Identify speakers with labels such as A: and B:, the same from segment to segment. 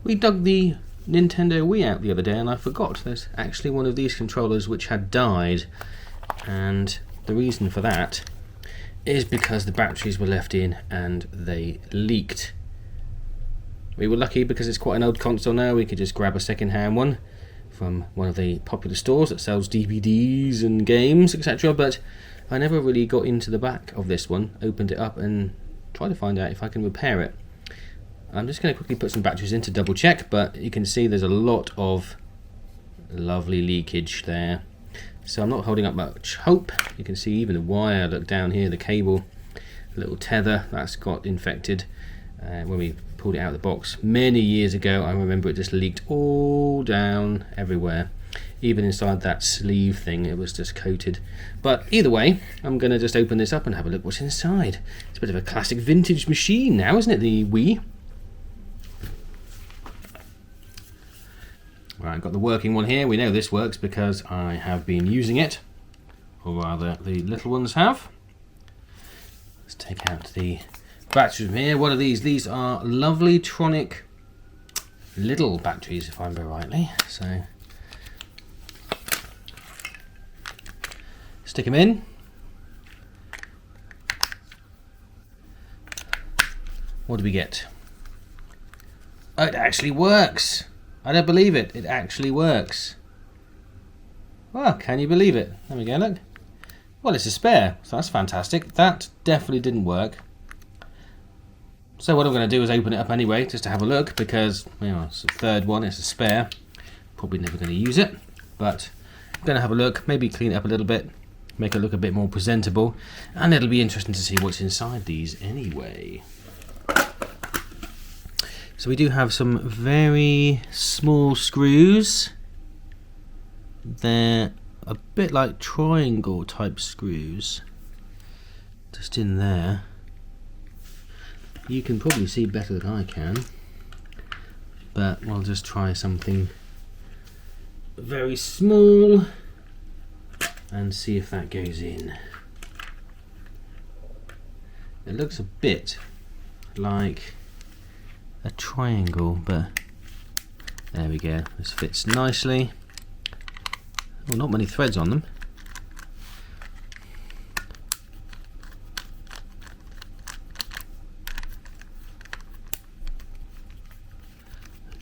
A: We dug the Nintendo Wii out the other day and I forgot there's actually one of these controllers which had died, and the reason for that is because the batteries were left in and they leaked. We were lucky because it's quite an old console now, we could just grab a second-hand one from one of the popular stores that sells DVDs and games, etc. But I never really got into the back of this one, opened it up and tried to find out if I can repair it. I'm just going to quickly put some batteries in to double check, but you can see there's a lot of lovely leakage there. So I'm not holding up much hope. You can see even the wire, look down here, the cable, the little tether, that's got infected. When we pulled it out of the box many years ago, I remember it just leaked all down everywhere. Even inside that sleeve thing, it was just coated. But either way, I'm going to just open this up and have a look what's inside. It's a bit of a classic vintage machine now, isn't it, the Wii? Right, I've got the working one here. We know this works because I have been using it, or rather the little ones have. Let's take out the batteries from here. What are these? These are lovely Tronic little batteries, if I remember rightly. So stick them in. What do we get? Oh, it actually works. I don't believe it. It actually works. Well, can you believe it? There we go, look. Well, it's a spare, so that's fantastic. That definitely didn't work. So what I'm going to do is open it up anyway, just to have a look, because, you know, it's the third one, it's a spare. Probably never going to use it, but I'm going to have a look, maybe clean it up a little bit, make it look a bit more presentable, and it'll be interesting to see what's inside these anyway. So we do have some very small screws. They're a bit like triangle type screws, just in there. You can probably see better than I can, but we'll just try something very small and see if that goes in. It looks a bit like a triangle, but there we go. This fits nicely. Well, not many threads on them.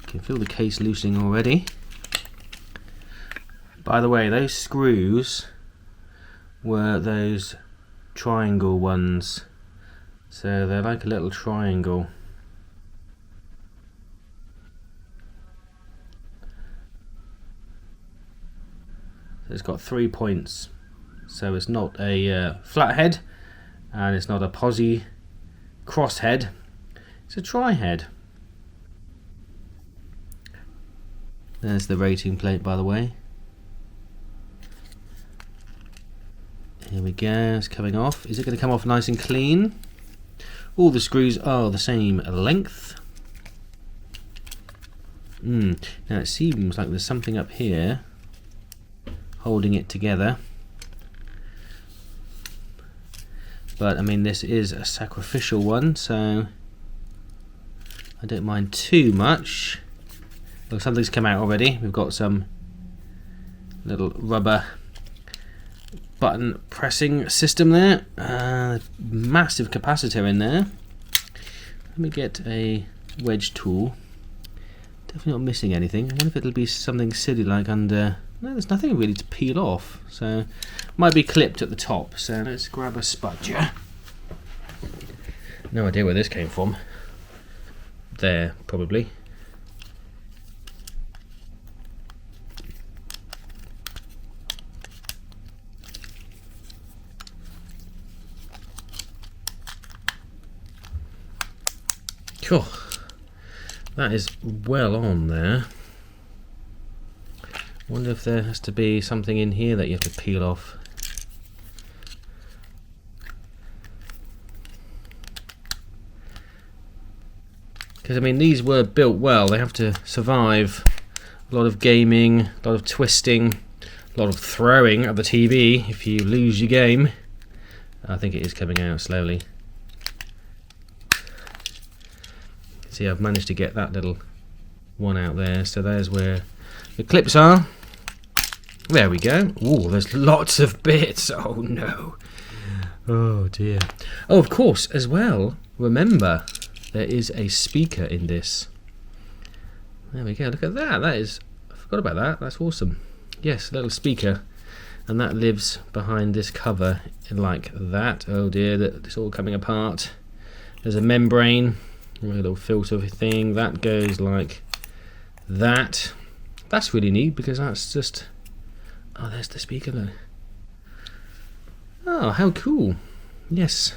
A: I can feel the case loosening already. By the way, those screws were those triangle ones, so they're like a little triangle. It's got 3 points, so it's not a flat head and it's not a posy cross head, it's a tri head. There's the rating plate, by the way. Here we go, it's coming off. Is it going to come off nice and clean? All the screws are the same length. Now it seems like there's something up here holding it together, but I mean, this is a sacrificial one, so I don't mind too much. Look, something's come out already. We've got some little rubber button pressing system there, massive capacitor in there. Let me get a wedge tool. Definitely not missing anything. I wonder if it'll be something silly like under. No, there's nothing really to peel off, so might be clipped at the top. So let's grab a spudger. No idea where this came from. There, probably. Cool. That is well on there. Wonder if there has to be something in here that you have to peel off. Because I mean, these were built well. They have to survive a lot of gaming, a lot of twisting, a lot of throwing at the TV if you lose your game. I think it is coming out slowly. See, I've managed to get that little one out there. So there's where the clips are. There we go. Oh, there's lots of bits. Oh no. Oh dear. Oh, of course, as well, remember, there is a speaker in this. There we go. Look at that. That is, I forgot about that. That's awesome. Yes, a little speaker. And that lives behind this cover like that. Oh dear, it's all coming apart. There's a membrane, a little filter thing. That goes like that. That's really neat because that's just... Oh, there's the speaker though. Oh, how cool. Yes.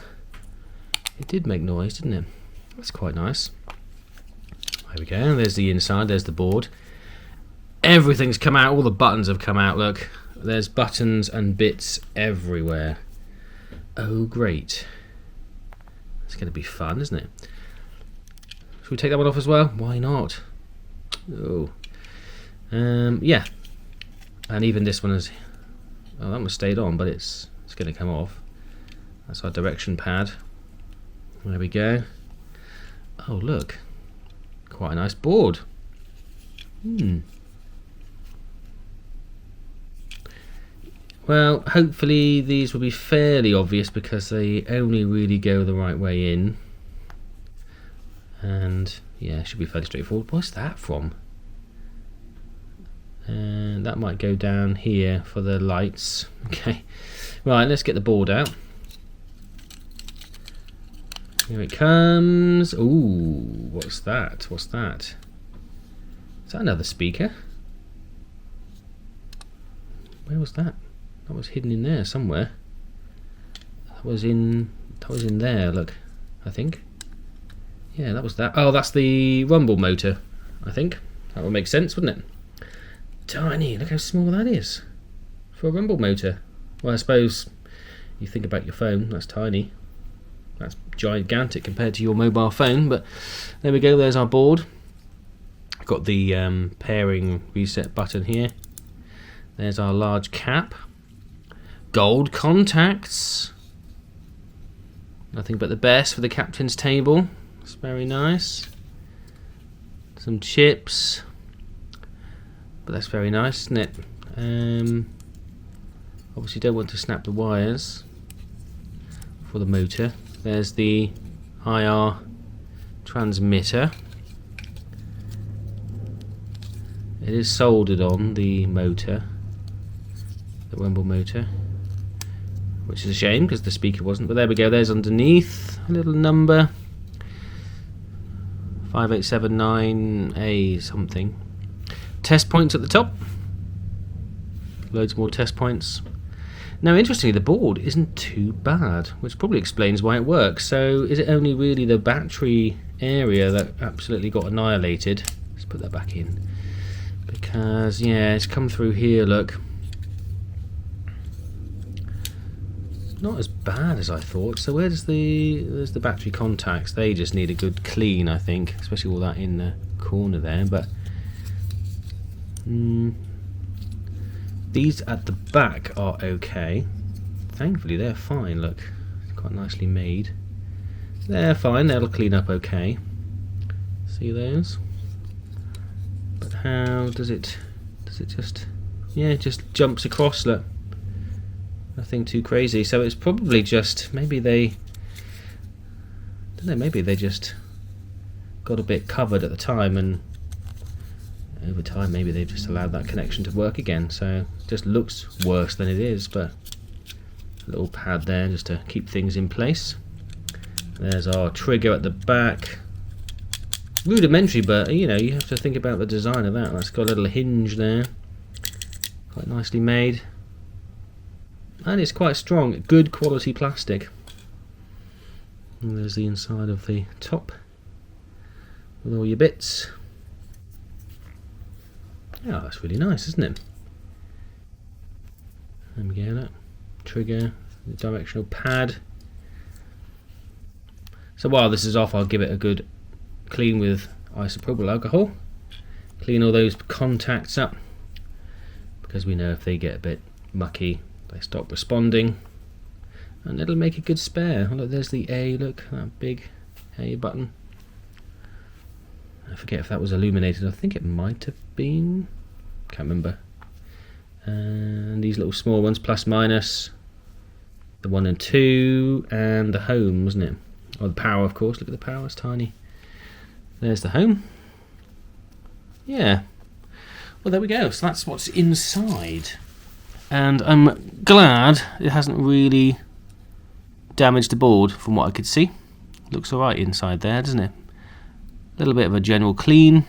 A: It did make noise, didn't it? That's quite nice. There we go. There's the inside. There's the board. Everything's come out. All the buttons have come out. Look. There's buttons and bits everywhere. Oh, great. It's going to be fun, isn't it? Should we take that one off as well? Why not? Oh. Yeah. And even this one is... Oh, that one stayed on, but it's going to come off. That's our direction pad. There we go. Oh, look. Quite a nice board. Well, hopefully these will be fairly obvious because they only really go the right way in. And yeah, should be fairly straightforward. What's that from? And that might go down here for the lights. Okay, right, let's get the board out. Here it comes. Ooh, what's that? What's that? Is that another speaker? Where was that? That was hidden in there somewhere. That was in there, look, I think. Yeah, that was that. Oh, that's the rumble motor, I think. That would make sense, wouldn't it? Tiny, look how small that is for a rumble motor. Well, I suppose you think about your phone, that's tiny. That's gigantic compared to your mobile phone, but there we go, there's our board. Got the pairing reset button here. There's our large cap. Gold contacts. Nothing but the best for the captain's table. It's very nice. Some chips. But that's very nice, isn't it? Obviously don't want to snap the wires for the motor. There's the IR transmitter. It is soldered on the motor, the rumble motor, which is a shame because the speaker wasn't, but there we go, there's underneath a little number 5879A something. Test points at the top, loads more test points. Now interestingly, the board isn't too bad, which probably explains why it works. So is it only really the battery area that absolutely got annihilated? Let's put that back in, because yeah, it's come through here, look. Not as bad as I thought. So there's the battery contacts. They just need a good clean, I think, especially all that in the corner there. But these at the back are okay. Thankfully they're fine, look. Quite nicely made. They're fine, they'll clean up okay. See those? But how does it just, yeah, it just jumps across, look. Nothing too crazy. So it's probably just, maybe they, I don't know, maybe they just got a bit covered at the time, and over time maybe they've just allowed that connection to work again. So it just looks worse than it is, but a little pad there just to keep things in place. There's our trigger at the back. Rudimentary, but you know, you have to think about the design of that. That's got a little hinge there, quite nicely made, and it's quite strong, good quality plastic. And there's the inside of the top with all your bits. Oh, that's really nice, isn't it? There we go, that trigger, the directional pad. So while this is off, I'll give it a good clean with isopropyl alcohol. Clean all those contacts up, because we know if they get a bit mucky, they stop responding, and it'll make a good spare. Oh, look, there's the A, look, that big A button. I forget if that was illuminated. I think it might have been. Can't remember. And these little small ones, plus minus. The 1 and 2, and the home, wasn't it? Oh, the power, of course. Look at the power, it's tiny. There's the home. Yeah. Well, there we go. So that's what's inside. And I'm glad it hasn't really damaged the board from what I could see. Looks alright inside there, doesn't it? A little bit of a general clean.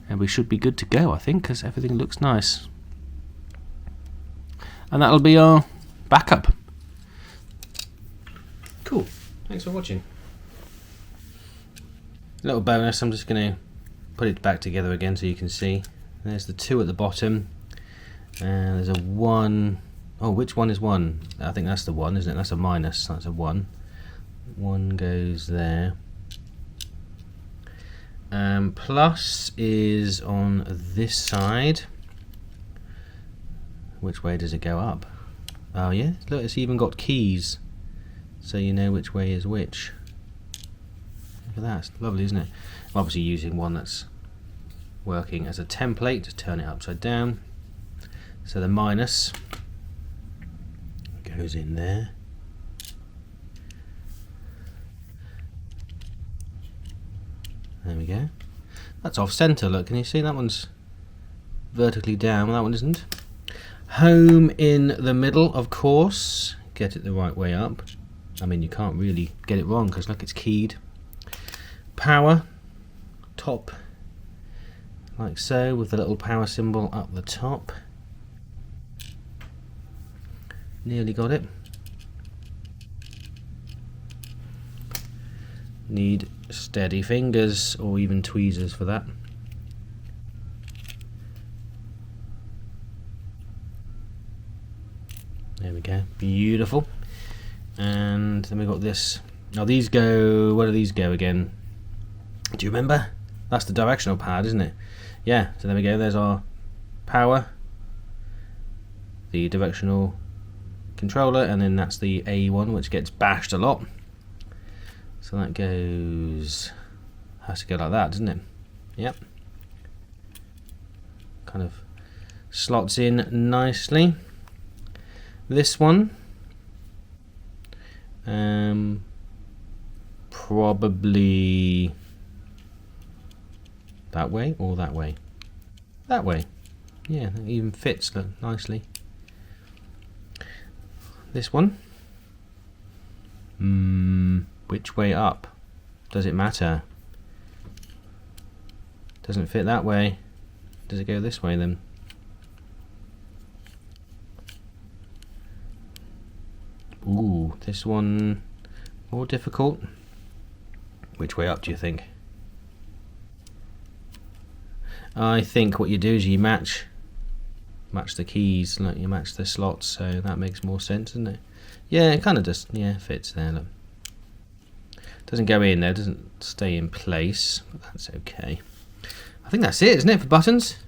A: And we should be good to go, I think, because everything looks nice. And that'll be our backup. Cool. Thanks for watching. Little bonus, I'm just going to put it back together again so you can see. There's the 2 at the bottom. And there's a 1. Oh, which one is 1? I think that's the 1, isn't it? That's a minus. That's a 1. 1 goes there. Plus is on this side. Which way does it go up? Oh yeah, look, it's even got keys, so you know which way is which. Look at that, it's lovely, isn't it? I'm obviously using one that's working as a template to turn it upside down. So the minus goes in there. There we go. That's off center, look, can you see? That one's vertically down, that one isn't. Home in the middle, of course. Get it the right way up. I mean, you can't really get it wrong because look, it's keyed. Power, top, like so, with the little power symbol up the top. Nearly got it. Need steady fingers or even tweezers for that. There we go, beautiful. And then we got this. Now these go, where do these go again? Do you remember? That's the directional pad, isn't it? Yeah, so there we go, there's our power, the directional controller, and then that's the A one, which gets bashed a lot. So that goes, has to go like that, doesn't it? Yep. Kind of slots in nicely. This one, probably that way or that way. That way. Yeah, that even fits nicely. This one. Which way up? Does it matter? Doesn't fit that way. Does it go this way then? Ooh, this one more difficult. Which way up do you think? I think what you do is you match the keys, like you match the slots, so that makes more sense, doesn't it? Yeah, it kind of just fits there. Look. Doesn't go in there, doesn't stay in place, but that's okay. I think that's it, isn't it, for buttons?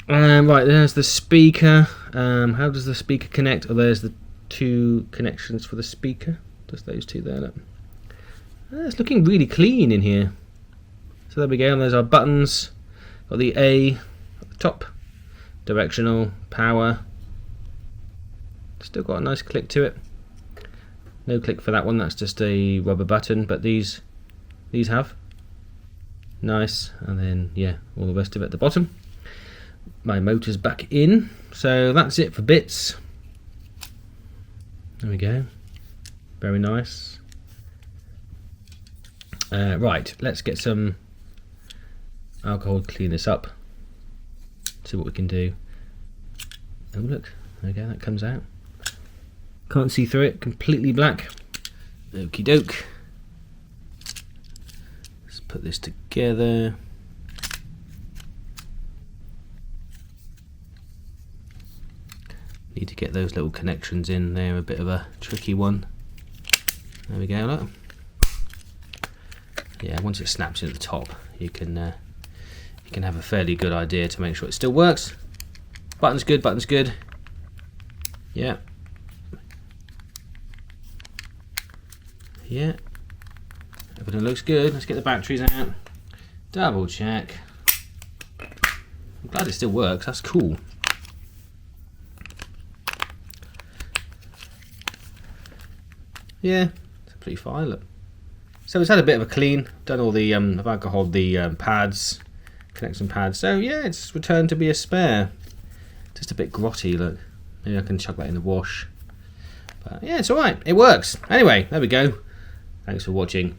A: Right, there's the speaker. How does the speaker connect? Oh, there's the 2 connections for the speaker. Just those 2 there. Look. It's looking really clean in here. So there we go. There's our buttons. Got the A at the top. Directional, power. Still got a nice click to it. No click for that one. That's just a rubber button. But these have. Nice. And then yeah, all the rest of it at the bottom. My motor's back in. So that's it for bits. There we go. Very nice. Right, let's get some alcohol to clean this up. See what we can do. Oh look, there we go, that comes out. Can't see through it, completely black. Okie doke. Let's put this together. Need to get those little connections in there, a bit of a tricky one. There we go, look. Yeah, once it snaps in at the top, you can have a fairly good idea to make sure it still works. Button's good, button's good. Yeah. Yeah. Everything looks good. Let's get the batteries out. Double check. I'm glad it still works, that's cool. Yeah, it's pretty fine, look. So it's had a bit of a clean, done all the, I've alcoholed the pads, connection pads. So yeah, it's returned to be a spare. Just a bit grotty, look. Maybe I can chuck that in the wash. But yeah, it's alright, it works. Anyway, there we go. Thanks for watching.